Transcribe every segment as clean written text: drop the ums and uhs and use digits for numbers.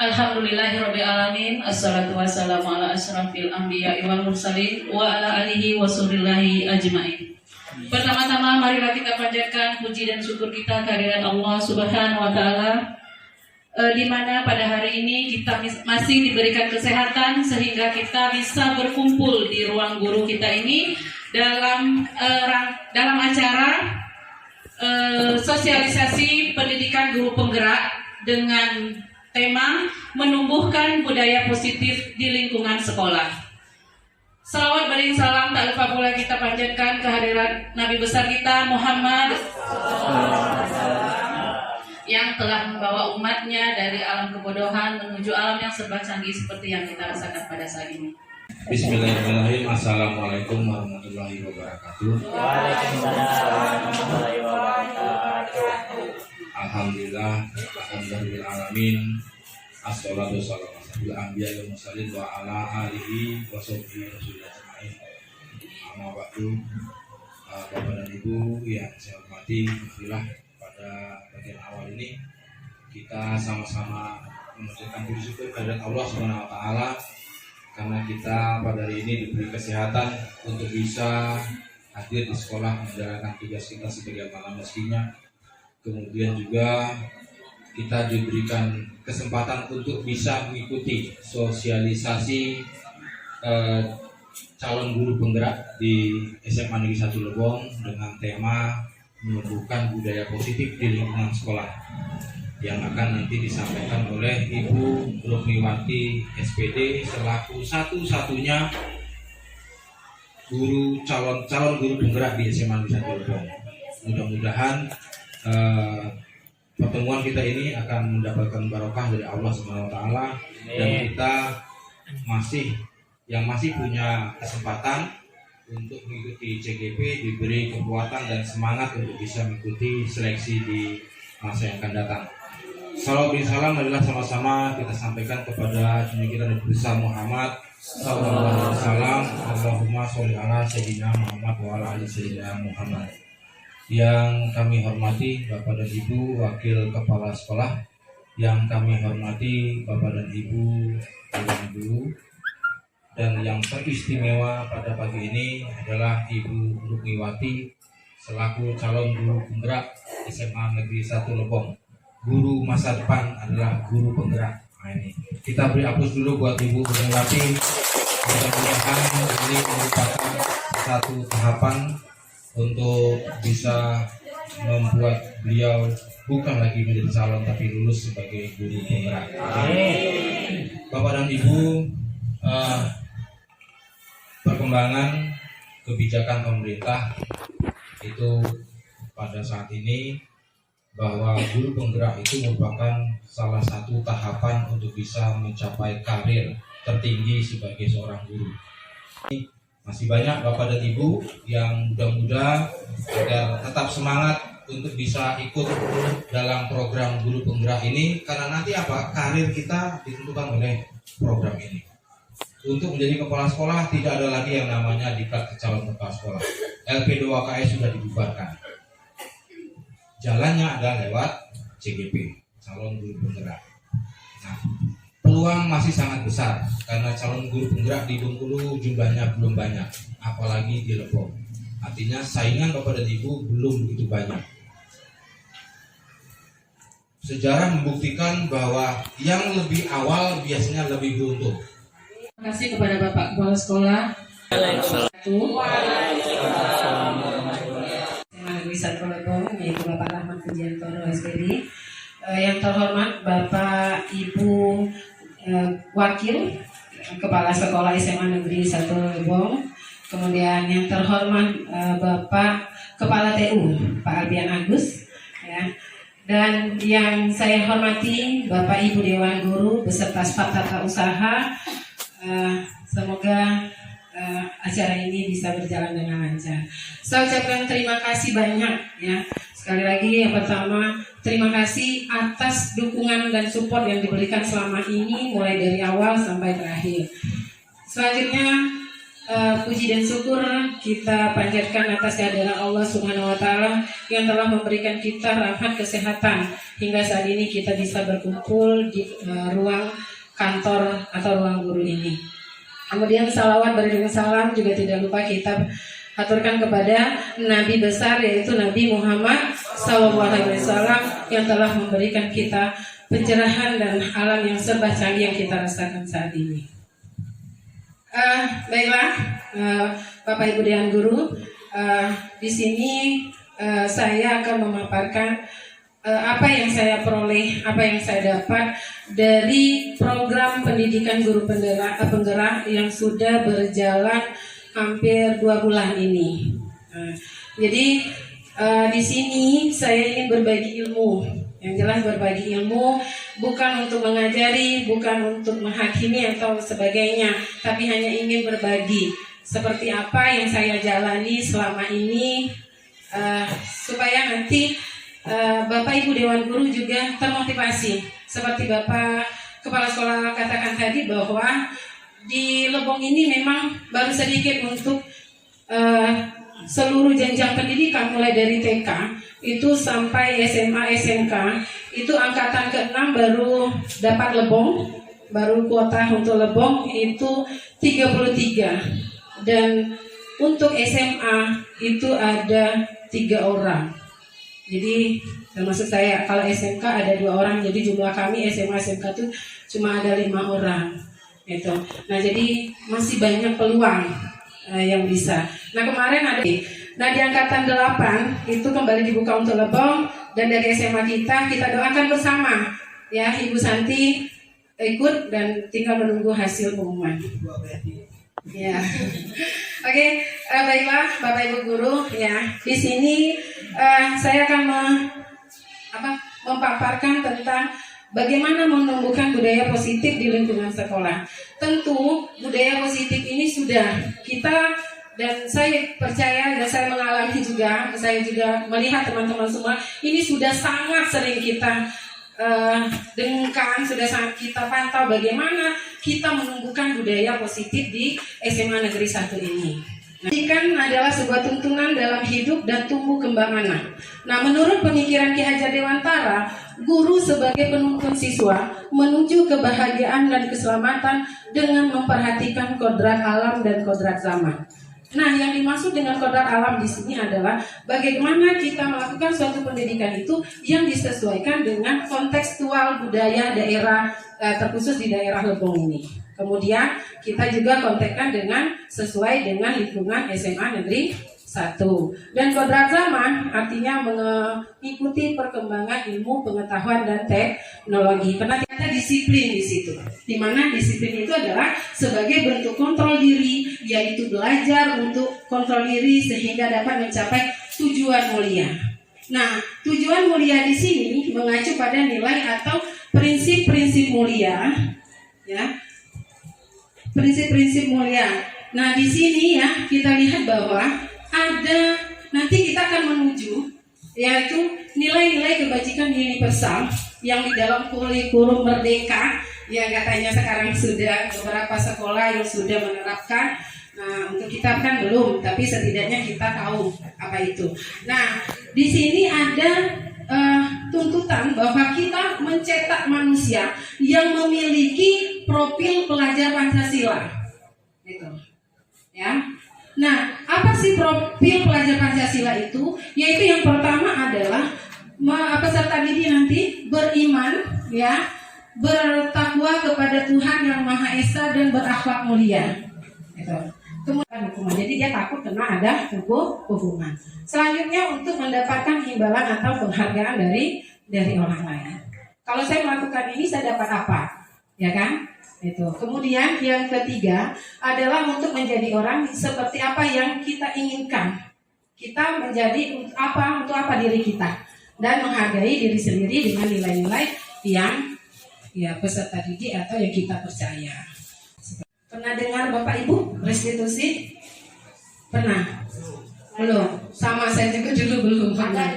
Alhamdulillahirabbil alamin. Assalatu wassalamu ala asyrafil anbiya'i wal mursalin wa ala alihi washabihi ajmain. Pertama-tama marilah kita panjatkan puji dan syukur kita kehadirat Allah Subhanahu wa taala, di mana pada hari ini kita masih diberikan kesehatan sehingga kita bisa berkumpul di ruang guru kita ini dalam acara sosialisasi pendidikan guru penggerak dengan tema menumbuhkan budaya positif di lingkungan sekolah. Salawat bering salam tak lupa pula kita panjatkan kehadirat Nabi besar kita Muhammad yang telah membawa umatnya dari alam kebodohan menuju alam yang serba canggih seperti yang kita rasakan pada saat ini. Bismillahirrahmanirrahim. Assalamualaikum warahmatullahi wabarakatuh. Waalaikumsalam warahmatullahi wabarakatuh. Alhamdulillah, alhamdulillah alamin. Assalatu wassalamu ala anbiya'i wal mursalin wa ala alihi wa sahbihi ajmain. Amma ba'du. Bapak dan Ibu yang saya hormati, alhamdulillah pada bagian awal ini kita sama-sama mengucapkan puji syukur kehadirat Allah Subhanahu wa taala karena kita pada hari ini diberi kesehatan untuk bisa hadir di sekolah menjalankan tugas kita sebagaimana mestinya. Kemudian juga kita diberikan kesempatan untuk bisa mengikuti sosialisasi calon guru penggerak di SMA Negeri 1 Lebong dengan tema menumbuhkan budaya positif di lingkungan sekolah yang akan nanti disampaikan oleh Ibu Rukmiwati SPD selaku satu-satunya calon guru penggerak di SMA Negeri 1 Lebong. Mudah-mudahan pertemuan kita ini akan mendapatkan barokah dari Allah Subhanahu wa taala dan kita masih punya kesempatan untuk mengikuti CGP diberi kekuatan dan semangat untuk bisa mengikuti seleksi di masa yang akan datang. Salawat dan salam adalah sama-sama kita sampaikan kepada Junjungan kita Nabi besar Muhammad sallallahu alaihi wasallam. Allahumma sholli ala sayyidina Muhammad wa ala ali sayyidina Muhammad. Yang kami hormati Bapak dan Ibu Wakil Kepala Sekolah, yang kami hormati Bapak dan Ibu guru, dan yang teristimewa pada pagi ini adalah Ibu Rukmiwati selaku calon guru penggerak SMA Negeri 1 Lebong. Guru masa depan adalah guru penggerak. Nah, ini kita beri aplaus dulu buat Ibu Rukmiwati. Mudah-mudahan ini merupakan satu tahapan untuk bisa membuat beliau bukan lagi menjadi calon tapi lulus sebagai guru penggerak. Bapak dan Ibu, perkembangan kebijakan pemerintah itu pada saat ini bahwa guru penggerak itu merupakan salah satu tahapan untuk bisa mencapai karir tertinggi sebagai seorang guru. Masih banyak Bapak dan Ibu yang muda-muda agar tetap semangat untuk bisa ikut dalam program guru penggerak ini, karena nanti karir kita ditentukan oleh program ini. Untuk menjadi kepala sekolah tidak ada lagi yang namanya diklat calon kepala sekolah. LP2KS sudah dibubarkan. Jalannya adalah lewat CGP, calon guru penggerak. Nah, peluang masih sangat besar karena calon guru penggerak di Bengkulu jumlahnya belum banyak, apalagi di Lebong. Artinya saingan Bapak dan Ibu belum begitu banyak. Sejarah membuktikan bahwa yang lebih awal biasanya lebih beruntung. Terima kasih kepada Bapak Kepala Sekolah. Negeri 1 Lebong, yaitu Bapak Rahmat Pujiantoro SPD. Yang terhormat Bapak Ibu Wakil Kepala Sekolah SMA Negeri 1 Lebong. Kemudian yang terhormat Bapak Kepala TU Pak Albian Agus, ya. Dan yang saya hormati Bapak Ibu Dewan Guru beserta staf tata usaha. Semoga acara ini bisa berjalan dengan lancar. Saya ucapkan terima kasih banyak, ya. Sekali lagi yang pertama, terima kasih atas dukungan dan support yang diberikan selama ini mulai dari awal sampai terakhir. Selanjutnya puji dan syukur kita panjatkan atas kehadiran Allah Subhanahu wa taala yang telah memberikan kita rahmat kesehatan hingga saat ini kita bisa berkumpul di ruang kantor atau ruang guru ini. Kemudian salawat beriringan salam juga tidak lupa kita aturkan kepada Nabi besar yaitu Nabi Muhammad SAW yang telah memberikan kita pencerahan dan alam yang serba canggih yang kita rasakan saat ini. Baiklah, Bapak Ibu Dewan Guru, di sini saya akan memaparkan apa yang saya peroleh, apa yang saya dapat dari program pendidikan guru penggerak yang sudah berjalan hampir 2 bulan ini. Jadi di sini saya ingin berbagi ilmu. Yang jelas berbagi ilmu bukan untuk mengajari, bukan untuk menghakimi atau sebagainya, tapi hanya ingin berbagi seperti apa yang saya jalani selama ini supaya nanti Bapak Ibu Dewan Guru juga termotivasi. Seperti Bapak Kepala Sekolah katakan tadi bahwa di Lebong ini memang baru sedikit untuk seluruh jenjang pendidikan mulai dari TK itu sampai SMA SMK itu angkatan ke-6 baru dapat Lebong, baru kuota untuk Lebong itu 33 dan untuk SMA itu ada 3 orang. Jadi termasuk saya, kalau SMK ada 2 orang, jadi jumlah kami SMA SMK itu cuma ada 5 orang gitu. Nah jadi masih banyak peluang yang bisa. Nah kemarin ada di angkatan 8 itu kembali dibuka untuk Lebong dan dari SMA kita doakan bersama ya, Ibu Santi ikut dan tinggal menunggu hasil pengumuman. Ya, oke, baiklah Bapak Ibu Guru ya. Di sini saya akan memaparkan tentang bagaimana menumbuhkan budaya positif di lingkungan sekolah. Tentu budaya positif ini sudah kita dan saya percaya dan saya mengalami juga, saya juga melihat teman-teman semua ini sudah sangat sering kita dengungkan, sudah sangat kita pantau bagaimana kita menumbuhkan budaya positif di SMA Negeri 1 ini. Pendidikan adalah sebuah tuntunan dalam hidup dan tumbuh kembang anak. Nah, menurut pemikiran Ki Hajar Dewantara, guru sebagai penuntun siswa menuju kebahagiaan dan keselamatan dengan memperhatikan kodrat alam dan kodrat zaman. Nah, yang dimaksud dengan kodrat alam di sini adalah bagaimana kita melakukan suatu pendidikan itu yang disesuaikan dengan kontekstual budaya daerah terkhusus di daerah Lebong ini. Kemudian kita juga kontekkan dengan sesuai dengan lingkungan SMA Negeri 1. Dan kodrat zaman artinya mengikuti perkembangan ilmu, pengetahuan dan teknologi. Karena ada disiplin di situ. Di mana disiplin itu adalah sebagai bentuk kontrol diri, yaitu belajar untuk kontrol diri sehingga dapat mencapai tujuan mulia. Nah, tujuan mulia di sini mengacu pada nilai atau prinsip-prinsip mulia, ya. Prinsip-prinsip mulia. Nah, di sini ya kita lihat bahwa ada nanti kita akan menuju yaitu nilai-nilai kebajikan universal yang di dalam kurikulum Merdeka yang katanya sekarang sudah beberapa sekolah yang sudah menerapkan. Nah, untuk kita kan belum, tapi setidaknya kita tahu apa itu. Nah, di sini ada tuntutan bahwa kita mencetak manusia yang memiliki profil pelajar Pancasila, gitu, ya. Nah, apa sih profil pelajar Pancasila itu? Yaitu yang pertama adalah peserta didik nanti beriman, ya, bertakwa kepada Tuhan yang Maha Esa dan berakhlak mulia, gitu. Kemudian hukuman, jadi dia takut kena ada hukuman. Selanjutnya untuk mendapatkan imbalan atau penghargaan dari orang lain. Kalau saya melakukan ini saya dapat apa? Ya kan? Itu. Kemudian yang ketiga adalah untuk menjadi orang seperti apa yang kita inginkan. Kita menjadi untuk apa diri kita dan menghargai diri sendiri dengan nilai-nilai yang ya peserta didik atau yang kita percaya. Pernah dengar Bapak Ibu restitusi? Pernah? Belum? Sama saya juga dulu belum pernah.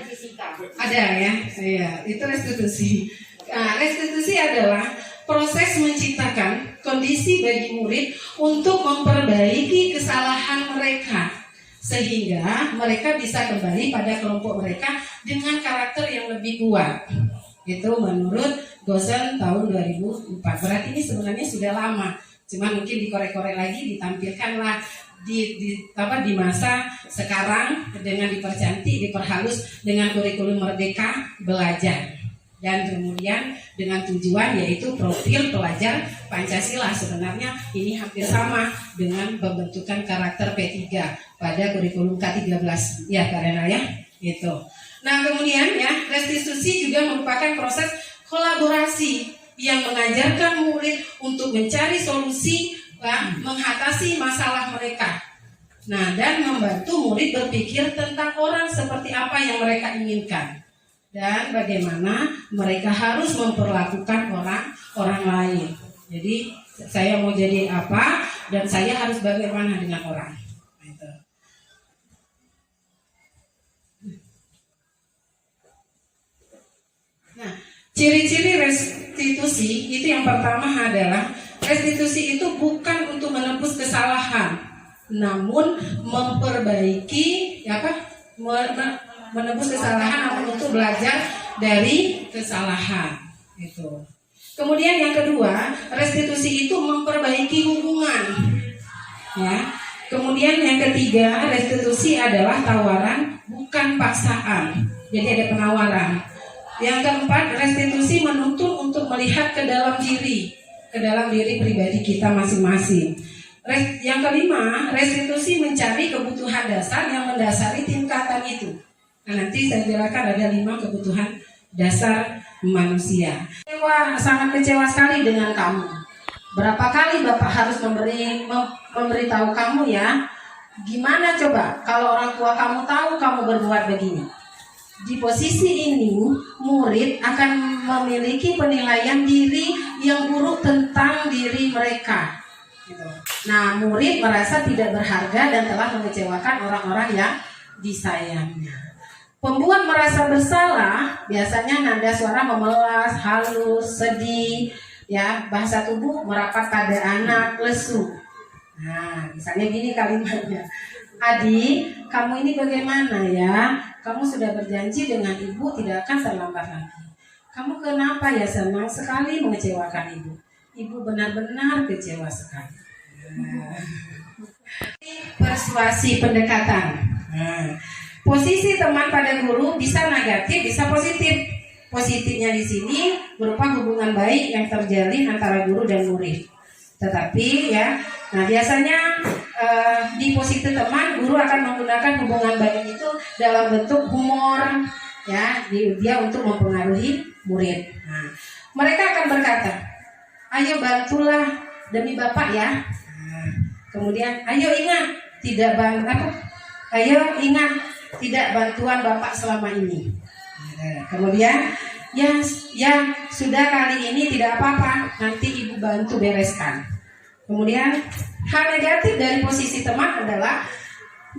Ada ya? Iya, itu restitusi. Nah, restitusi adalah proses menciptakan kondisi posisi bagi murid untuk memperbaiki kesalahan mereka, sehingga mereka bisa kembali pada kelompok mereka dengan karakter yang lebih kuat. Itu menurut Gosen tahun 2004. Berarti ini sebenarnya sudah lama, cuma mungkin dikorek-korek lagi, ditampilkanlah di masa sekarang dengan dipercantik, diperhalus dengan kurikulum Merdeka Belajar, dan kemudian dengan tujuan yaitu profil pelajar Pancasila. Sebenarnya ini hampir sama dengan pembentukan karakter P3 pada kurikulum K13 ya karena ya gitu. Nah kemudian ya, restitusi juga merupakan proses kolaborasi yang mengajarkan murid untuk mencari solusi, mengatasi masalah mereka. Nah, dan membantu murid berpikir tentang orang seperti apa yang mereka inginkan dan bagaimana mereka harus memperlakukan orang lain. Jadi saya mau jadi apa dan saya harus bagaimana dengan orang. Nah, ciri-ciri restitusi itu yang pertama adalah restitusi itu bukan untuk menebus kesalahan, namun memperbaiki menebus kesalahan, namun untuk belajar dari kesalahan itu. Kemudian yang kedua, restitusi itu memperbaiki hubungan. Ya. Kemudian yang ketiga, restitusi adalah tawaran bukan paksaan. Jadi ada penawaran. Yang keempat, restitusi menuntut untuk melihat ke dalam diri pribadi kita masing-masing. Yang kelima, restitusi mencari kebutuhan dasar yang mendasari tingkatan itu. Nah, nanti saya jelaskan ada 5 kebutuhan dasar manusia. Sangat kecewa sekali dengan kamu. Berapa kali Bapak harus memberitahu kamu ya? Gimana coba kalau orang tua kamu tahu kamu berbuat begini? Di posisi ini, murid akan memiliki penilaian diri yang buruk tentang diri mereka. Nah, murid merasa tidak berharga dan telah mengecewakan orang-orang yang disayangnya. Pembuat merasa bersalah, biasanya nada suara memelas, halus, sedih, ya, bahasa tubuh merapat pada anak, lesu. Nah, misalnya gini kalimatnya. Adik, kamu ini bagaimana ya? Kamu sudah berjanji dengan ibu tidak akan terlambat lagi. Kamu kenapa ya senang sekali mengecewakan ibu? Ibu benar-benar kecewa sekali. Persuasi pendekatan. Posisi teman pada guru bisa negatif, bisa positif. Positifnya di sini berupa hubungan baik yang terjalin antara guru dan murid. Tetapi ya, nah biasanya di posisi teman, guru akan menggunakan hubungan baik itu dalam bentuk humor, ya, dia untuk mempengaruhi murid. Nah, mereka akan berkata, ayo bantulah demi Bapak ya. Nah, kemudian, ayo ingat tidak bantuan Bapak selama ini. Nah, kemudian, ya sudah kali ini tidak apa-apa, nanti ibu bantu bereskan. Kemudian hal negatif dari posisi teman adalah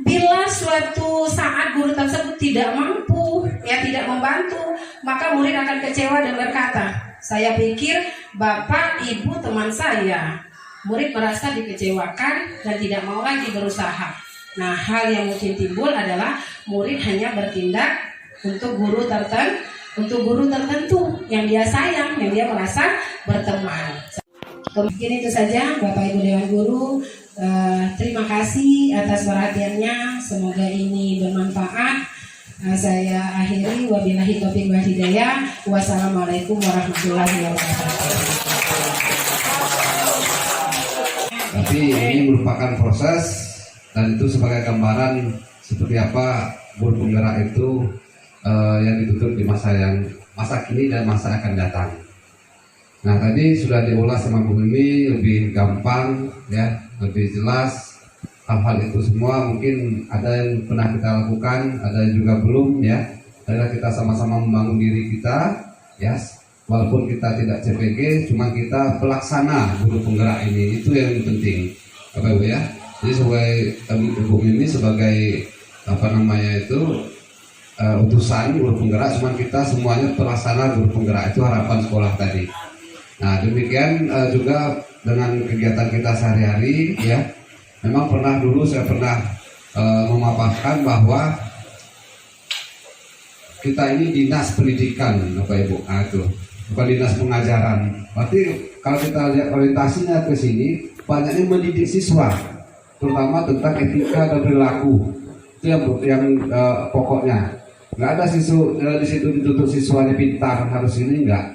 bila suatu saat guru tersebut tidak mampu, ya tidak membantu, maka murid akan kecewa dan berkata, saya pikir Bapak, Ibu teman saya. Murid merasa dikecewakan dan tidak mau lagi berusaha. Nah, hal yang mungkin timbul adalah murid hanya bertindak untuk guru tertentu yang dia sayang, yang dia merasa berteman. Mungkin itu saja Bapak Ibu Dewan Guru. Terima kasih atas perhatiannya. Semoga ini bermanfaat. Saya akhiri, wabillahi taufiq wal hidayah. Wassalamualaikum warahmatullahi wabarakatuh. Tapi ini merupakan proses dan itu sebagai gambaran seperti apa guru penggerak itu yang dituntut di masa kini dan masa akan datang. Nah, tadi sudah diulas sama Bu Mimi lebih gampang ya, lebih jelas hal-hal itu semua. Mungkin ada yang pernah kita lakukan, ada yang juga belum ya. Adalah kita sama-sama membangun diri kita ya. Walaupun kita tidak CPG, cuma kita pelaksana guru penggerak ini, itu yang penting, Bapak Ibu ya. Jadi sebagai Bu Mimi sebagai utusan guru penggerak, cuma kita semuanya pelaksana guru penggerak, itu harapan sekolah tadi. Nah, demikian juga dengan kegiatan kita sehari-hari ya. Memang saya pernah memaparkan bahwa kita ini dinas pendidikan Bapak Ibu. Nah, itu bukan dinas pengajaran. Berarti kalau kita lihat orientasinya ke sini, banyaknya mendidik siswa, terutama tentang etika dan perilaku. Itu yang pokoknya. Nggak ada di situ dituntut siswanya pintar harus ini, enggak.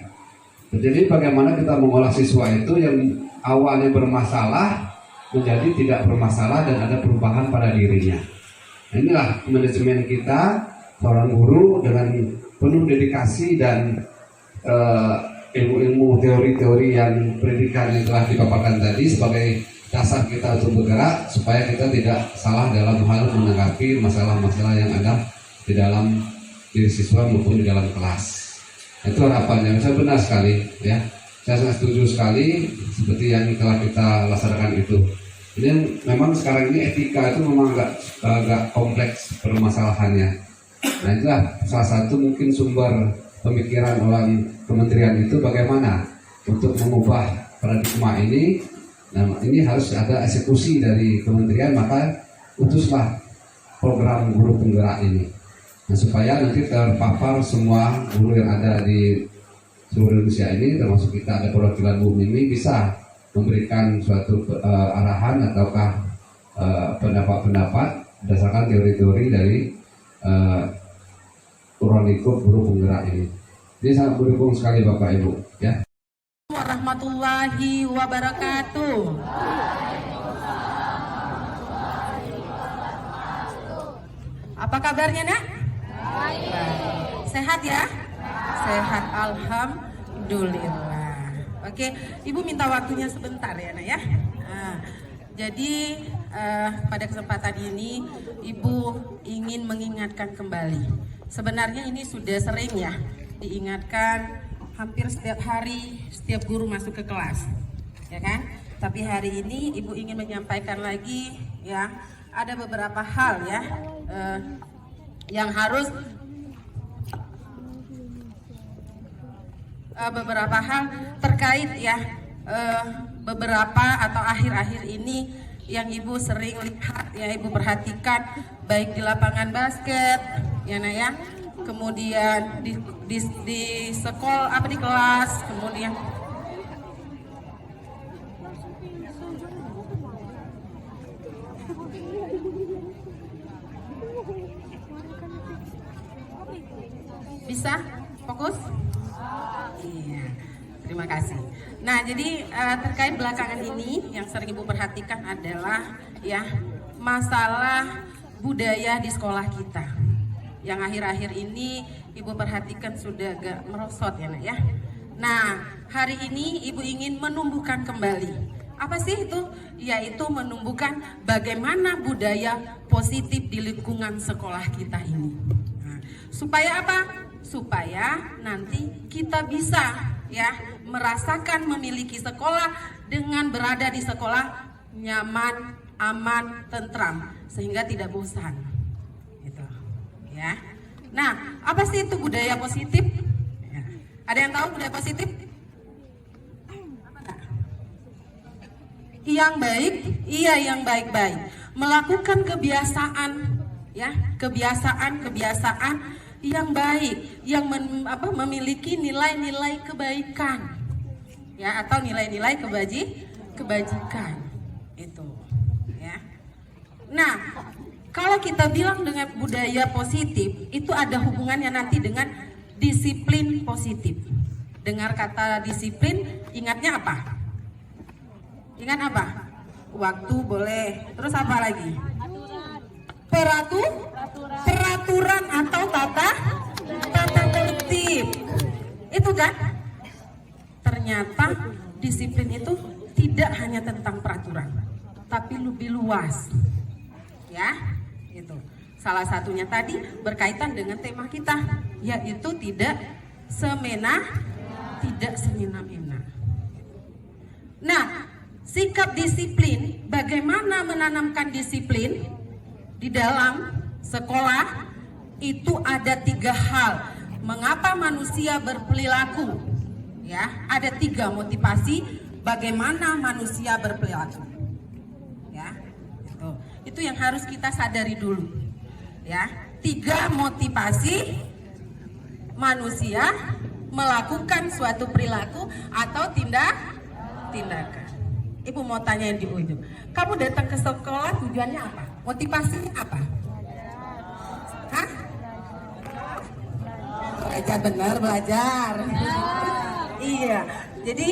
Jadi bagaimana kita mengolah siswa itu yang awalnya bermasalah menjadi tidak bermasalah dan ada perubahan pada dirinya. Nah, inilah manajemen kita seorang guru dengan penuh dedikasi dan ilmu-ilmu teori-teori yang pendidikan yang telah dipaparkan tadi sebagai dasar kita untuk bergerak supaya kita tidak salah dalam hal menanggapi masalah-masalah yang ada di dalam diri siswa maupun di dalam kelas. Itu harapannya. Saya benar sekali ya. Saya sangat setuju sekali seperti yang telah kita laksanakan itu. Ini memang sekarang ini etika itu memang agak kompleks permasalahannya. Nah, itulah salah satu mungkin sumber pemikiran oleh kementerian itu bagaimana untuk mengubah paradigma ini. Nah, ini harus ada eksekusi dari kementerian, maka utuslah program guru penggerak ini. Nah, supaya nanti terpapar semua guru yang ada di seluruh Indonesia ini, termasuk kita ada perwakilan Bu Mimi, bisa memberikan suatu arahan ataukah pendapat-pendapat berdasarkan teori-teori dari ruang lingkup guru penggerak ini. Jadi sangat mendukung sekali Bapak Ibu ya. Warahmatullahi wabarakatuh. Apa kabarnya nak? Baik. Sehat ya? Sehat, alhamdulillah. Oke, Ibu minta waktunya sebentar ya nak ya. Nah, jadi pada kesempatan ini Ibu ingin mengingatkan kembali. Sebenarnya ini sudah sering ya diingatkan hampir setiap hari setiap guru masuk ke kelas, ya kan? Tapi hari ini Ibu ingin menyampaikan lagi ya, ada beberapa hal ya yang harus beberapa hal terkait ya beberapa atau akhir-akhir ini yang Ibu sering lihat ya, Ibu perhatikan baik di lapangan basket ya nak ya, kemudian di sekolah di kelas, kemudian bisa fokus? Iya, terima kasih. Nah, jadi terkait belakangan ini yang sering Ibu perhatikan adalah ya masalah budaya di sekolah kita. Yang akhir-akhir ini Ibu perhatikan sudah agak merosot ya nak ya. Nah, hari ini Ibu ingin menumbuhkan kembali. Apa sih itu? Yaitu menumbuhkan bagaimana budaya positif di lingkungan sekolah kita ini. Nah, supaya apa? Supaya nanti kita bisa ya merasakan memiliki sekolah dengan berada di sekolah nyaman, aman, tentram sehingga tidak bosan. Gitu. Ya. Nah, apa sih itu budaya positif? Ya. Ada yang tahu budaya positif? Yang baik, iya yang baik-baik. Melakukan kebiasaan ya, kebiasaan yang baik, yang memiliki nilai-nilai kebaikan, ya atau nilai-nilai kebajikan itu, ya. Nah, kalau kita bilang dengan budaya positif, itu ada hubungannya nanti dengan disiplin positif. Dengar kata disiplin, ingatnya apa? Ingat apa? Waktu boleh. Terus apa lagi? Peraturan atau tata tertib. Itu kan? Ternyata disiplin itu tidak hanya tentang peraturan, tapi lebih luas. Ya, itu. Salah satunya tadi berkaitan dengan tema kita, yaitu tidak semena-mena. Nah, sikap disiplin, bagaimana menanamkan disiplin di dalam sekolah itu ada 3 hal. Mengapa manusia berperilaku? Ya, ada 3 motivasi bagaimana manusia berperilaku. Ya, itu yang harus kita sadari dulu. Ya, 3 motivasi manusia melakukan suatu perilaku atau tindakan. Ibu mau tanya di ujung, kamu datang ke sekolah tujuannya apa? Motivasinya apa? Hah? Belajar, benar belajar. Iya, jadi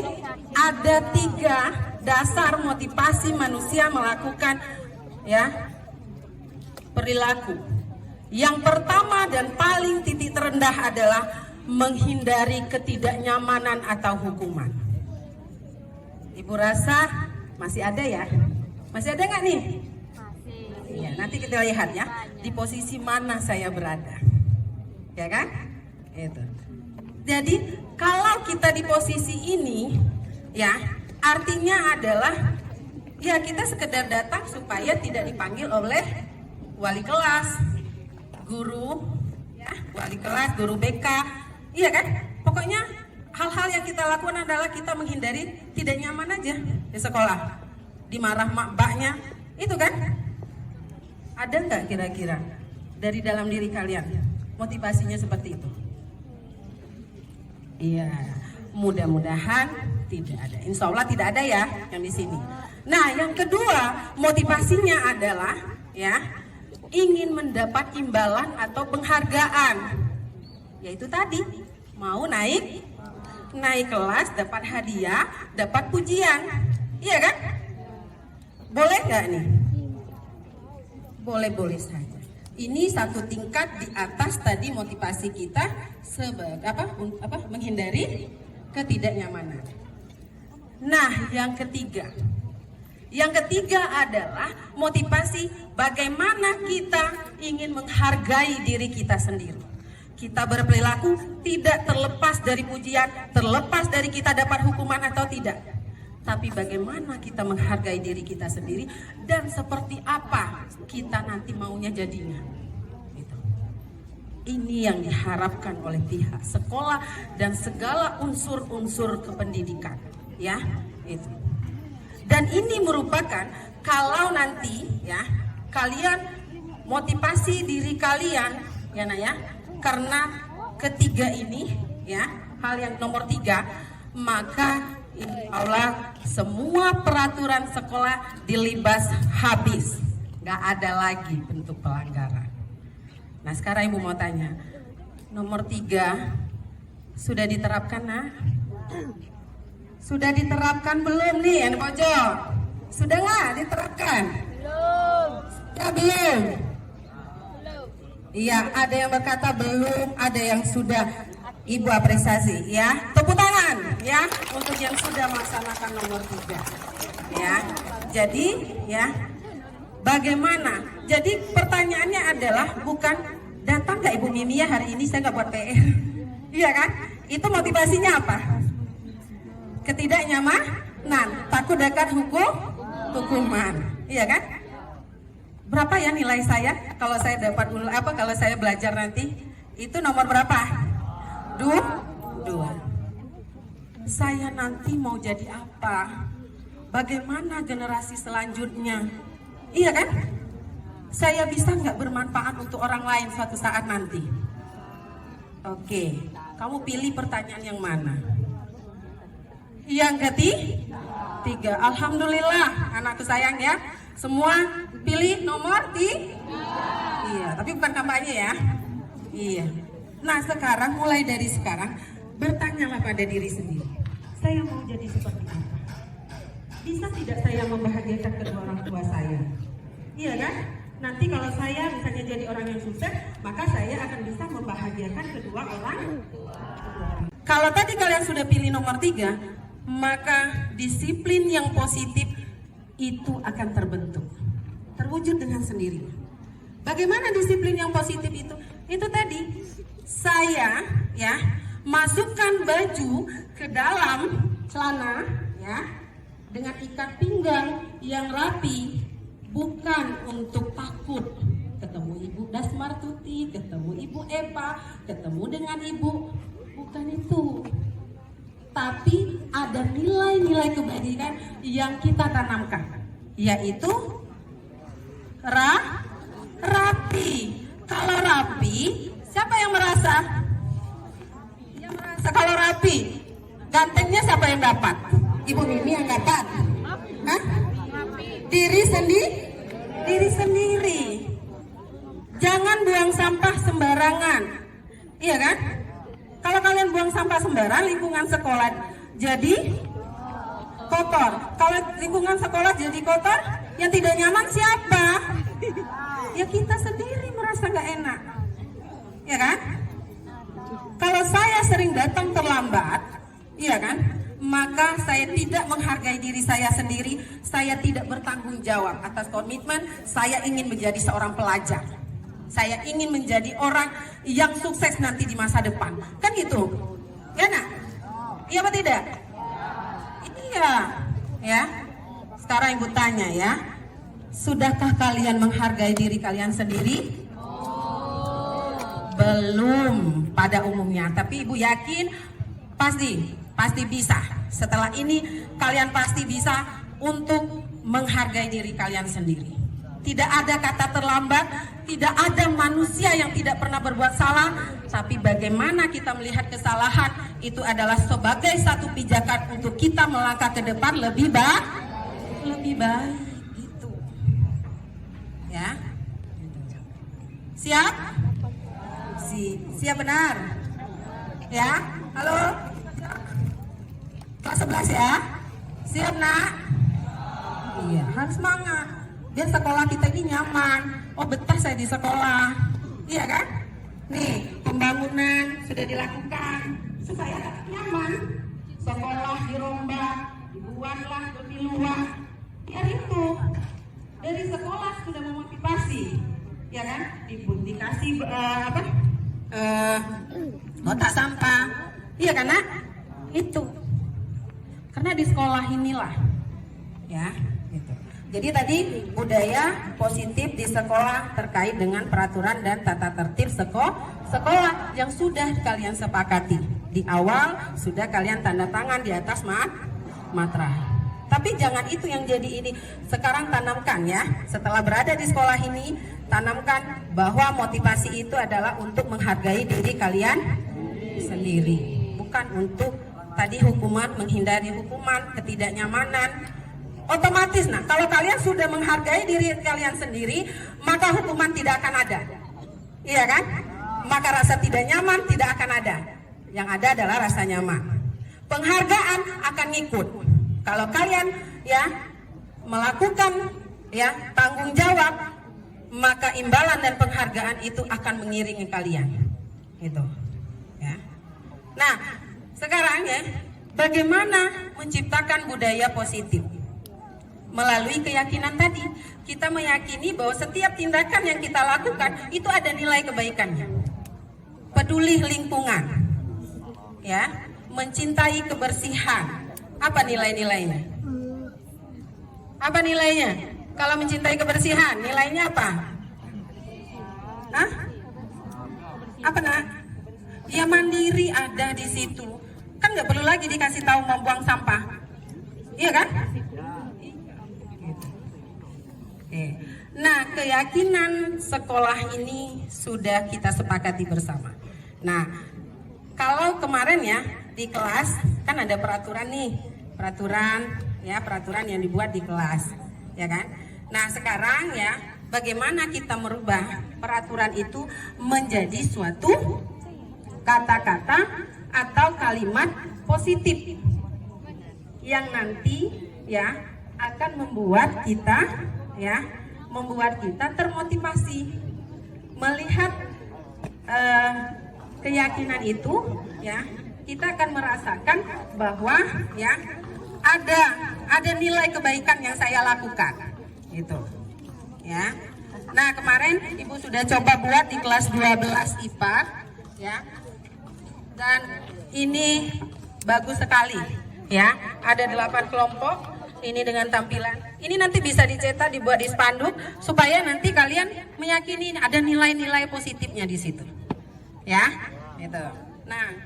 ada 3 dasar motivasi manusia melakukan ya perilaku. Yang pertama dan paling titik terendah adalah menghindari ketidaknyamanan atau hukuman. Ibu rasa masih ada ya? Masih ada nggak nih? Iya, nanti kita lihat ya di posisi mana saya berada, ya kan? Itu. Jadi kalau kita di posisi ini, ya artinya adalah ya kita sekedar datang supaya tidak dipanggil oleh wali kelas, guru, ya wali kelas, guru BK, iya kan? Pokoknya hal-hal yang kita lakukan adalah kita menghindari tidak nyaman aja di sekolah, dimarah mak-baknya, itu kan? Ada nggak kira-kira dari dalam diri kalian motivasinya seperti itu? Iya, mudah-mudahan tidak ada. Insya Allah tidak ada ya yang di sini. Nah, yang kedua motivasinya adalah ya ingin mendapat imbalan atau penghargaan, yaitu tadi mau naik kelas, dapat hadiah, dapat pujian, iya kan? Boleh nggak nih? Boleh-boleh saja. Ini satu tingkat di atas tadi motivasi kita sebagai menghindari ketidaknyamanan. Nah, yang ketiga adalah motivasi bagaimana kita ingin menghargai diri kita sendiri. Kita berperilaku tidak terlepas dari pujian, terlepas dari kita dapat hukuman atau tidak. Tapi bagaimana kita menghargai diri kita sendiri dan seperti apa kita nanti maunya jadinya. Gitu. Ini yang diharapkan oleh pihak sekolah dan segala unsur-unsur kependidikan, ya itu. Dan ini merupakan kalau nanti ya kalian motivasi diri kalian, ya nak ya, karena ketiga ini ya hal yang nomor 3, maka insya Allah semua peraturan sekolah dilibas habis, nggak ada lagi bentuk pelanggaran. Nah sekarang ibu mau tanya, nomor 3 sudah diterapkan nah? Sudah diterapkan belum nih yang di pojok? Sudah nggak diterapkan? Belum. Ya belum. Iya, ada yang berkata belum, ada yang sudah. Ibu apresiasi ya, tepuk tangan ya untuk yang sudah melaksanakan nomor 3 ya. Jadi ya bagaimana? Jadi pertanyaannya adalah bukan datang nggak Ibu Mimi ya hari ini saya nggak buat PR, iya kan? Itu motivasinya apa? Ketidaknyamanan, takut akan hukuman, iya kan? Berapa ya nilai saya kalau saya dapat kalau saya belajar nanti? Itu nomor berapa? 2. Saya nanti mau jadi apa? Bagaimana generasi selanjutnya? Iya kan? Saya bisa nggak bermanfaat untuk orang lain suatu saat nanti? Oke, kamu pilih pertanyaan yang mana? Yang ketiga. Alhamdulillah, anakku sayang ya. Semua pilih nomor 3. Iya, tapi bukan kampanye ya. Iya. Nah sekarang, mulai dari sekarang, bertanyalah pada diri sendiri. Saya mau jadi seperti apa? Bisa tidak saya membahagiakan kedua orang tua saya? Iya kan? Nanti kalau saya misalnya jadi orang yang sukses, maka saya akan bisa membahagiakan kedua orang tua. Kalau tadi kalian sudah pilih nomor 3, maka disiplin yang positif itu akan terbentuk, terwujud dengan sendirinya. Bagaimana disiplin yang positif itu? Itu tadi saya ya masukkan baju ke dalam celana ya dengan ikat pinggang yang rapi, bukan untuk takut ketemu Ibu Dasmartuti, ketemu Ibu Eva, ketemu dengan Ibu, bukan itu. Tapi ada nilai-nilai kebajikan yang kita tanamkan, yaitu rapi. Kalau rapi, siapa yang merasa? Yang merasa kalau rapi, gantengnya siapa yang dapat? Ibu Mimi yang dapat? Hah? Diri sendiri. Jangan buang sampah sembarangan, iya kan? Kalau kalian buang sampah sembarangan, lingkungan sekolah jadi kotor. Kalau lingkungan sekolah jadi kotor, yang tidak nyaman siapa? Ya kita sendiri merasa nggak enak, ya kan? Kalau saya sering datang terlambat, iya kan? Maka saya tidak menghargai diri saya sendiri. Saya tidak bertanggung jawab atas komitmen. Saya ingin menjadi seorang pelajar. Saya ingin menjadi orang yang sukses nanti di masa depan. Kan gitu? Ya nak? Iya apa tidak? Iya. Ya. Sekarang ibu tanya ya. Sudahkah kalian menghargai diri kalian sendiri? Belum pada umumnya. Tapi ibu yakin pasti bisa. Setelah ini kalian pasti bisa untuk menghargai diri kalian sendiri. Tidak ada kata terlambat, tidak ada manusia yang tidak pernah berbuat salah, tapi bagaimana kita melihat kesalahan itu adalah sebagai satu pijakan untuk kita melangkah ke depan lebih baik gitu. Ya. Siap? Siap benar? Ya? Halo? Kelas 11 ya? Siap nak? Iya, harus semangat. Biar sekolah kita ini nyaman. Oh betah saya di sekolah. Iya kan? Nih, pembangunan sudah dilakukan supaya nyaman. Sekolah dirombak, dibuatlah lebih luas. Biar itu dari sekolah sudah memotivasi, ya kan? Dikasih kotak sampah, iya kan nak? Itu karena di sekolah inilah, ya. Gitu. Jadi tadi budaya positif di sekolah terkait dengan peraturan dan tata tertib sekolah yang sudah kalian sepakati di awal, sudah kalian tanda tangan di atas matra. Tapi jangan itu yang jadi ini. Sekarang tanamkan ya. Setelah berada di sekolah ini, tanamkan bahwa motivasi itu adalah untuk menghargai diri kalian sendiri, bukan untuk tadi hukuman, menghindari hukuman, ketidaknyamanan. Otomatis nah, kalau kalian sudah menghargai diri kalian sendiri, maka hukuman tidak akan ada. Iya kan? Maka rasa tidak nyaman tidak akan ada. Yang ada adalah rasa nyaman. Penghargaan akan ngikut. Kalau kalian ya melakukan ya tanggung jawab, maka imbalan dan penghargaan itu akan mengiringi kalian. Gitu. Ya. Nah, sekarang ya, bagaimana menciptakan budaya positif? Melalui keyakinan tadi, kita meyakini bahwa setiap tindakan yang kita lakukan itu ada nilai kebaikannya. Peduli lingkungan, ya, mencintai kebersihan. Apa nilai-nilainya? Apa nilainya? Kalau mencintai kebersihan, nilainya apa? Hah? Apa nak? Ya mandiri ada di situ. Kan nggak perlu lagi dikasih tahu membuang sampah, iya kan? Nah, keyakinan sekolah ini sudah kita sepakati bersama. Nah, kalau kemarin ya di kelas kan ada peraturan nih, peraturan yang dibuat di kelas, ya kan? Nah, sekarang ya bagaimana kita merubah peraturan itu menjadi suatu kata-kata atau kalimat positif yang nanti ya akan membuat kita termotivasi melihat keyakinan itu ya, kita akan merasakan bahwa ya ada nilai kebaikan yang saya lakukan gitu ya. Nah, kemarin Ibu sudah coba buat di kelas 12 IPA ya, dan ini bagus sekali ya, ada 8 kelompok. Ini dengan tampilan, ini nanti bisa dicetak, dibuat di spanduk supaya nanti kalian meyakini ada nilai-nilai positifnya di situ, ya, gitu. Nah,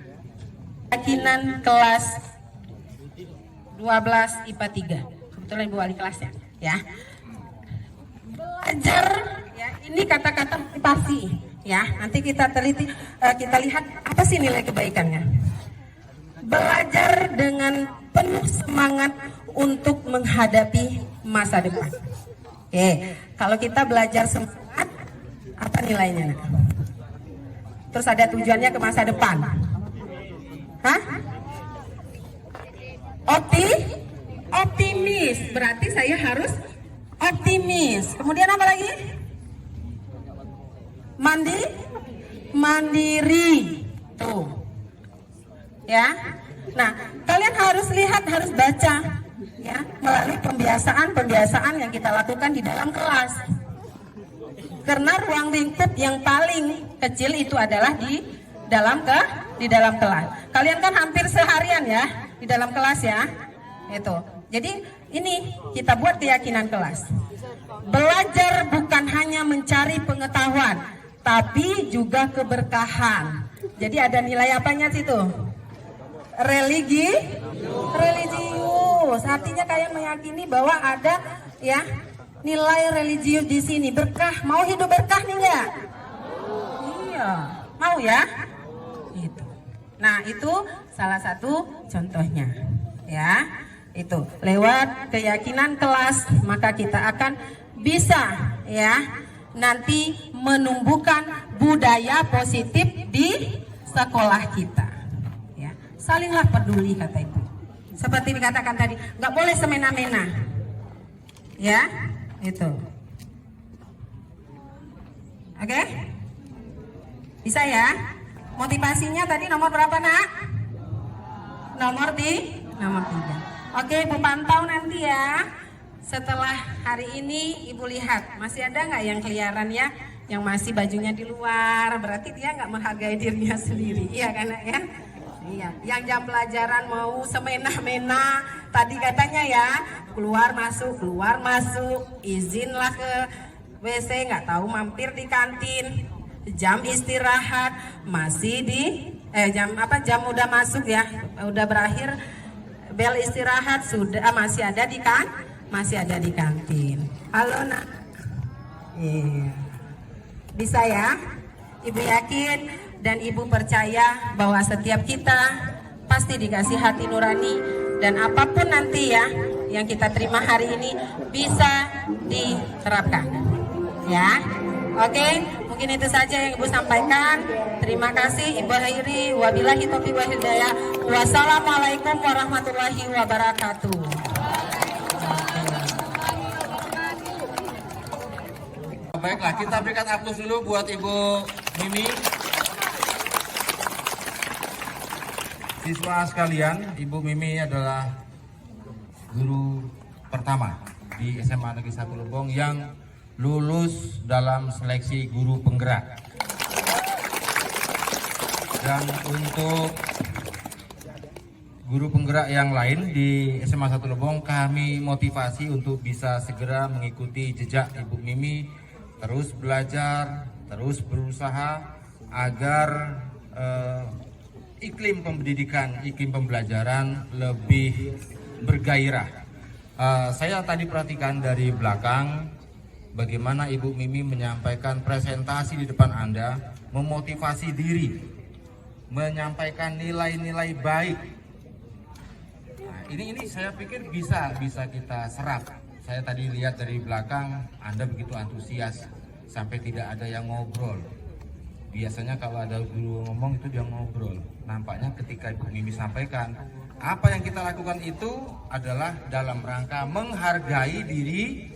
keyakinan kelas 12 IPA 3. Kebetulan Ibu wali kelasnya, ya. Belajar, ya, ini kata-kata motivasi, ya. Nanti kita teliti, kita lihat apa sih nilai kebaikannya. Belajar dengan penuh semangat untuk menghadapi masa depan. Oke, kalau kita belajar semangat, apa nilainya? Nak? Terus ada tujuannya ke masa depan. Hah? Optimis. Berarti saya harus optimis. Kemudian apa lagi? Mandiri. Tuh. Ya. Nah, kalian harus lihat, harus baca, ya, melalui pembiasaan yang kita lakukan di dalam kelas. Karena ruang lingkup yang paling kecil itu adalah di dalam kelas. Kalian kan hampir seharian ya di dalam kelas ya. Itu. Jadi ini kita buat keyakinan kelas. Belajar bukan hanya mencari pengetahuan, tapi juga keberkahan. Jadi ada nilai apanya situ? Religius. Artinya kayak meyakini bahwa ada ya nilai religius di sini. Berkah. Mau hidup berkah nih enggak? Iya. Mau ya? Itu. Nah, itu salah satu contohnya. Ya. Itu. Lewat keyakinan kelas, maka kita akan bisa ya nanti menumbuhkan budaya positif di sekolah kita. Ya. Salinglah peduli, kata Ibu. Seperti dikatakan tadi, nggak boleh semena-mena. Ya. Itu. Oke? Bisa ya? Motivasinya tadi nomor berapa, Nak? Nomor 3. Oke, Ibu pantau nanti ya. Setelah hari ini Ibu lihat, masih ada nggak yang keliaran ya? Yang masih bajunya di luar, berarti dia nggak menghargai dirinya sendiri. Iya kan, Nak, ya? Iya, yang jam pelajaran mau semena-mena tadi katanya ya, keluar masuk, izinlah ke WC, nggak tahu mampir di kantin, jam istirahat masih di jam udah masuk ya, udah berakhir bel istirahat sudah masih ada di kantin. Halo, Nak. Iya. Bisa ya? Ibu yakin dan Ibu percaya bahwa setiap kita pasti dikasih hati nurani, dan apapun nanti ya yang kita terima hari ini bisa diterapkan. Ya. Oke, mungkin itu saja yang Ibu sampaikan. Terima kasih Ibu akhiri, wabillahi taufiq wal hidayah. Wassalamualaikum warahmatullahi wabarakatuh. Baiklah, kita berikan aplaus dulu buat Ibu Mimi. Siswa sekalian, Ibu Mimi adalah guru pertama di SMA Negeri 1 Lebong yang lulus dalam seleksi guru penggerak. Dan untuk guru penggerak yang lain di SMA 1 Lebong, kami motivasi untuk bisa segera mengikuti jejak Ibu Mimi, terus belajar, terus berusaha agar iklim pendidikan, iklim pembelajaran lebih bergairah. Saya tadi perhatikan dari belakang bagaimana Ibu Mimi menyampaikan presentasi di depan Anda, memotivasi diri, menyampaikan nilai-nilai baik. Nah, ini saya pikir bisa kita serap. Saya tadi lihat dari belakang Anda begitu antusias sampai tidak ada yang ngobrol. Biasanya kalau ada guru ngomong itu dia ngobrol. Nampaknya ketika Ibu Mimi sampaikan, apa yang kita lakukan itu adalah dalam rangka menghargai diri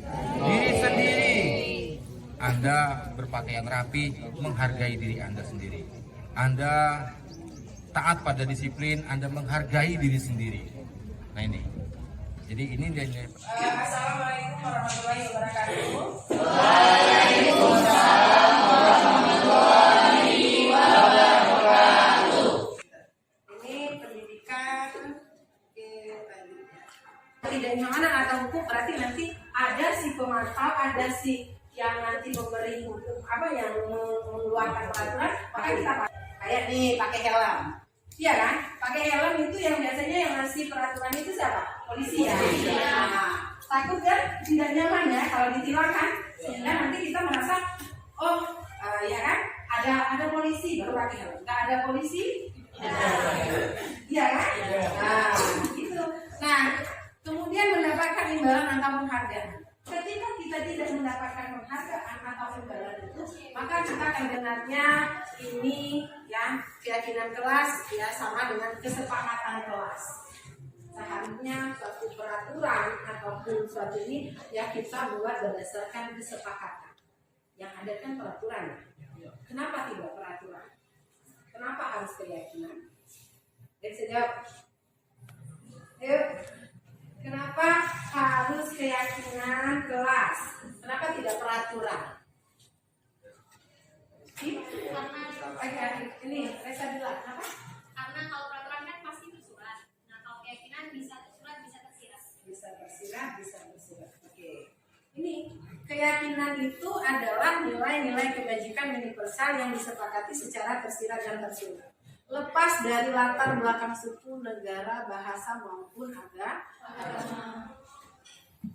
sendiri. Anda berpakaian rapi, menghargai diri Anda sendiri. Anda taat pada disiplin, Anda menghargai diri sendiri. Nah ini. Jadi ini dia. Assalamualaikum warahmatullahi wabarakatuh. Waalaikumsalam warahmatullahi wabarakatuh. Ini pendidikan tidak nyamanan atau hukum, berarti nanti ada si pemantau, ada si yang nanti memberi hukum, yang mengeluarkan peraturan, maka kita kayak nih pakai helm. Iya kan? Pakai helm itu yang biasanya yang ngasih peraturan itu siapa? polisi ya. Nah, takut kan? Tidak nyaman ya kalau ditilang kan? Sehingga nanti kita merasa, oh ya kan? Ada polisi baru pakai helm. Nggak ada polisi, iya kan? Nah, gitu. Nah, kemudian mendapatkan imbalan atau penghargaan. Ketika kita tidak mendapatkan penghargaan atau imbalan itu, maka kita akan dengarnya ini ya keyakinan kelas ya sama dengan kesepakatan kelas. Seharusnya suatu peraturan ataupun suatu ini ya kita buat berdasarkan kesepakatan. Yang ada kan peraturan. Kenapa tidak peraturan? Kenapa harus keyakinan? Bisa jawab. Ayo. Kenapa harus keyakinan kelas? Kenapa tidak peraturan? Ini Reza bilang, kenapa? Karena kalau peraturan kan pasti tersurat. Nah kalau keyakinan bisa tersurat, bisa tersirat. Bisa tersirat, bisa tersirat. Oke. Ini keyakinan itu adalah nilai-nilai kebajikan universal yang disepakati secara tersirat dan tersurat. Lepas dari latar belakang suku, negara, bahasa maupun agama.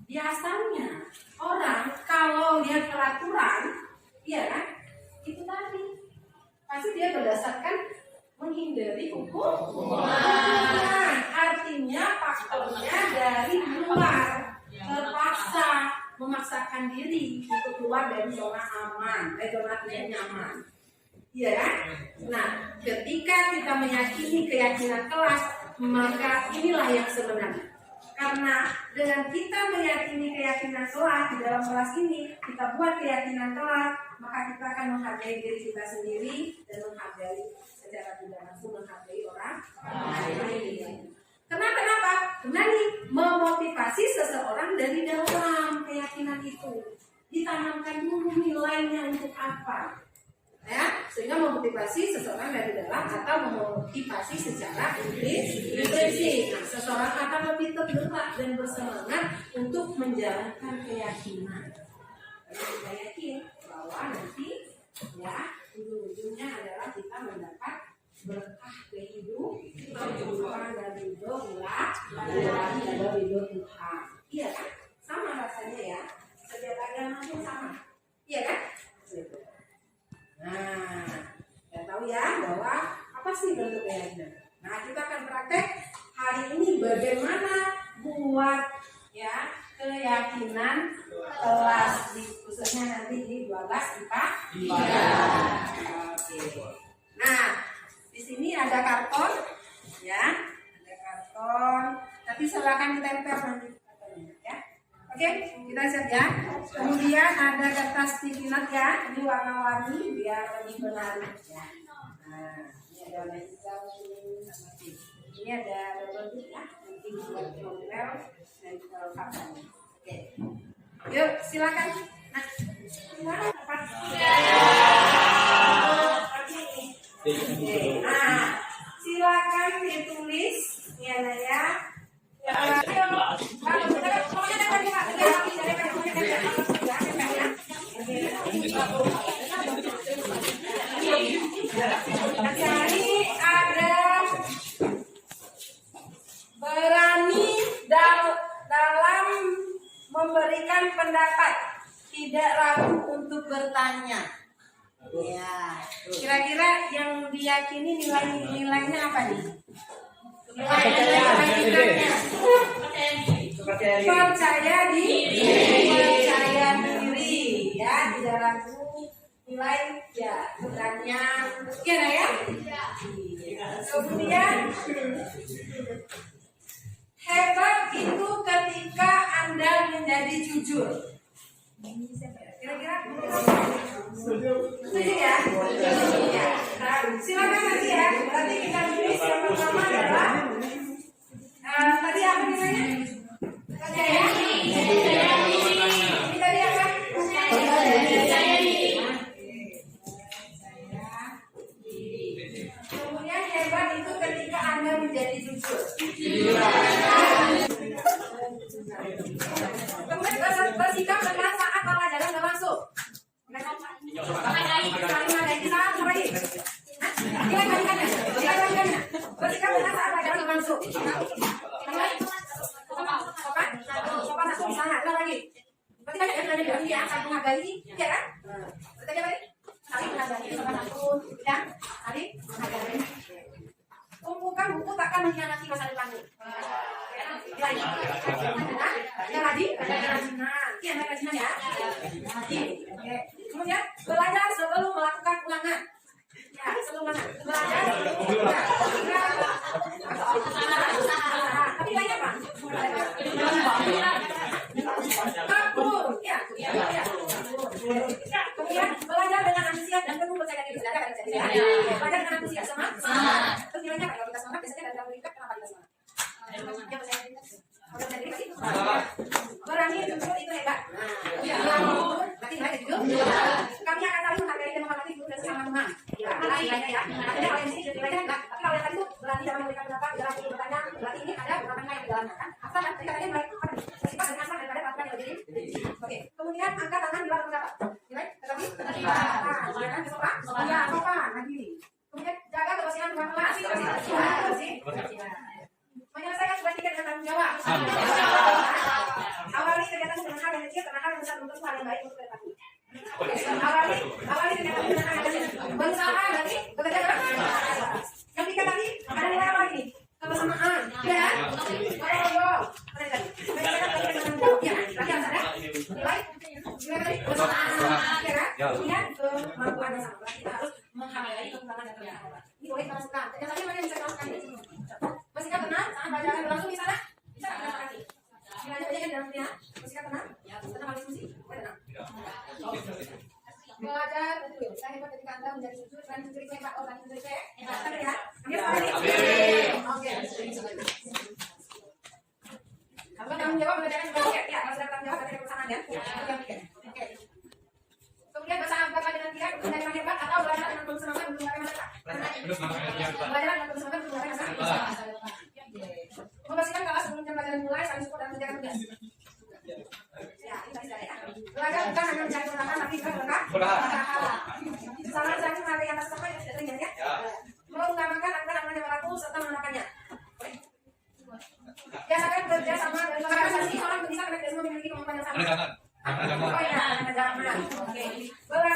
Biasanya orang kalau lihat peraturan, ya kan, itu tadi pasti dia berdasarkan menghindari hukum. Nah, artinya faktornya dari luar, terpaksa memaksakan diri untuk keluar dari zona aman, zona tidak nyaman. Iya kan? Nah, ketika kita meyakini keyakinan kelas, maka inilah yang sebenarnya. Karena dengan kita meyakini keyakinan kelas di dalam kelas ini, kita buat keyakinan kelas, maka kita akan menghargai diri kita sendiri dan menghargai secara tidak langsung menghargai orang lain. Kenapa? Karena ini memotivasi seseorang dari dalam keyakinan itu. Ditanamkan dulu nilainya untuk apa. Ya, sehingga memotivasi seseorang dari dalam atau memotivasi secara implisit. Nah, seseorang akan lebih tergerak dan bersemangat untuk menjalankan keyakinan. Karena kita yakin bahwa nanti ya ujung-ujungnya adalah kita mendapat berkah kehidupan dan ridho Tuhan. Iya kan? Sama rasanya ya. Setiap agama pun sama. Iya kan? Nah, kita tahu ya bahwa apa sih bentuk keyakinan. Nah, kita akan praktek hari ini bagaimana buat ya keyakinan kelas khususnya nanti di 12 IPA 3. Oke. Nah, di sini ada karton ya, ada karton. Tapi silakan ditempel nanti kartonnya ya. Oke, kita siap ya. Kemudian ada kertas sticky note ya, ini warna-warni biar lebih menarik ya. Nah, ini ada warna hitam, kuning, sama pink. Ini ada double tick ya, nanti buat tempel dan kartonnya. Oke, yuk silakan. Nah, gimana dapat? Oke, nah silakan ditulis ya Naya. Jadi ada berani dalam memberikan pendapat, tidak ragu untuk bertanya. Ya, kira-kira yang diyakini nilainya apa nih? Percaya diri ya, tidak ragu nilai ya, keberanian ya. Kemudian hebat itu ketika Anda menjadi jujur. Kira-kira setuju ya? Ya. Nah, silakan nanti ya. Berarti kita tulis yang pertama adalah tadi apa namanya? Percaya diri. Ini tadi apa? Percaya diri. Kemudian hebat itu ketika Anda menjadi jujur. Kemudian bersikap benar saat pelajaran berlangsung. Bersikap benar saat pelajaran berlangsung. Berarti banyak yang ada di ya, saling menghargai, ya kan? Berarti apa nih? Saling menghargai sama satu, ya, saling menghargai. Tumpukan buku takkan mengkhianati masa depanmu. Ya lagi, kerajinan. Iya, kerajinan ya. Oke. Kemudian belajar sebelum melakukan ulangan. Ya, sebelum belajar. Tapi banyak Pak. Kabur. Ya. Kemudian belajar dengan antusias dan penuh percaya diri. Belajar dengan antusias sama. Terus nilainya kalau kita semangat biasanya dalam meningkat kenapa kita semangat? Ya percaya diri. Berani jujur itu hebat. Berarti nilai jujur. Kami akan saling menghargai dan menghormati guru dan sesama teman. Nilainya ya. Artinya kalau yang di sini nilainya enggak. Tapi kalau yang tadi itu berani dalam memberikan pendapat, dalam bertanya, berarti ini ada beberapa nilai yang dijalankan kan? Asal kan? Tadi katanya nilai sifat dan asal daripada peraturan yang berdiri. Oke. Kemudian angkat tangan di luar pendapat. Nilai tetapi sopan. Iya, sopan lagi. Kemudian jaga kebersihan ruang kelas. Menyelesaikan tugas tiga dengan tanggung jawab. Awali kegiatan dengan hal yang kecil karena hal yang besar untuk hal yang baik untuk ke depan. Awali kegiatan dengan hal yang kecil berusaha berarti bekerja keras. Yang tiga tadi ada nilai apa ini? Kebersamaan, ya. Ya, berarti harus ada nilai kebersamaan, ya kan? Kemudian kemampuan yang sama. Kita harus menghargai kekurangan dan kelebihan orang. Ini boleh kita lakukan. Yang tadi mana yang bisa kita lakukan? Bersikap benar saat pelajaran berlangsung di sana, bisa nggak kaki? Nilainya banyak kan dalam dunia. Bersikap benar, tenang diskusi, tenang. Belajar betul. Saya hebat ketika Anda menjadi jujur dan jujur itu hebat. Oh, dan jujur itu hebat. Benar ya? Oke. Kalau tanggung jawab mengerjakan sebagai ya, kalau sudah tanggung jawab berarti perusahaan ya. Oke. Kemudian bersahabat dengan dia, menjadi hebat atau belajar dengan bersemangat untuk mencapai masa depan. Belajar dengan bersemangat untuk mencapai masa depan. Membersihkan kelas sebelum jam pelajaran mulai, saling support dan menjaga tugas. Ya, ini tadi saya. Belajar bukan hanya mencari keberkahan, tapi juga berkah. Salah satu menghargai atas apa yang sudah terjadi ya. Mengutamakan agar amanah yang berlaku serta mengenakannya. Biasakan kerja sama dan organisasi orang bisa karena semua memiliki kemampuan yang sama. Oh ya, jangan. Oke.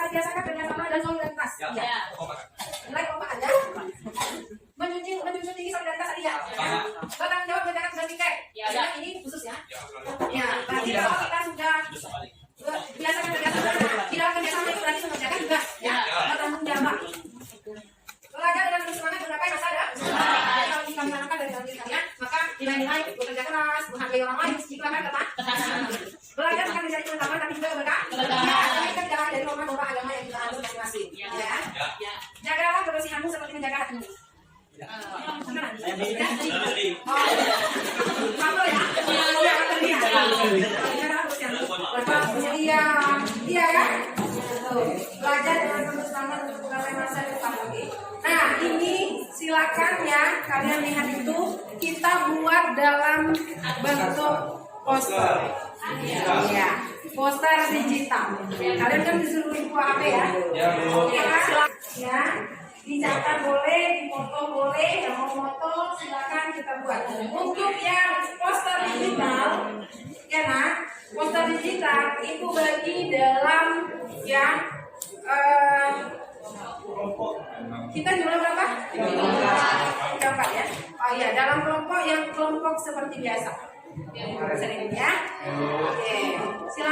Biasakan kerja sama dan solidaritas. Ya. Nilai kelompok ada. Menjunjung tinggi solidaritas tadi ya. Bertanggung jawab menjaga tugas tiket. Ya, ini khusus ya. Ya, berarti kalau kita sudah biasakan kerja sama, tidak kerja sama itu berarti mengerjakan tugas. Ya, bertanggung jawab. Belajar dengan bersemangat mencapai masa depan. Kalau kita menanamkan dari dalam diri kalian, maka nilai-nilai bekerja keras, menghargai orang lain, itu akan ketahanan. Belajar bukan menjadi pengetahuan tapi juga berkah. Ya, kita jangan dari norma-norma agama yang kita anut masing-masing. Ya. Jagalah kebersihanmu seperti menjaga hatimu. Iya ya. Belajar dengan penuh semangat untuk mencapai masa depan. Nah, ini silakan ya kalian lihat itu kita buat dalam bentuk poster. Ya, poster digital. Kalian kan disuruh buat HP ya? Ya. Dicatat boleh, difoto boleh, yang mau foto silakan kita buat. Untuk yang poster digital, ya nah, poster digital itu bagi dalam ya kita jumlah berapa? 4 ya. Oh iya, dalam kelompok yang kelompok seperti biasa. Sering ya. Oke. Silakan.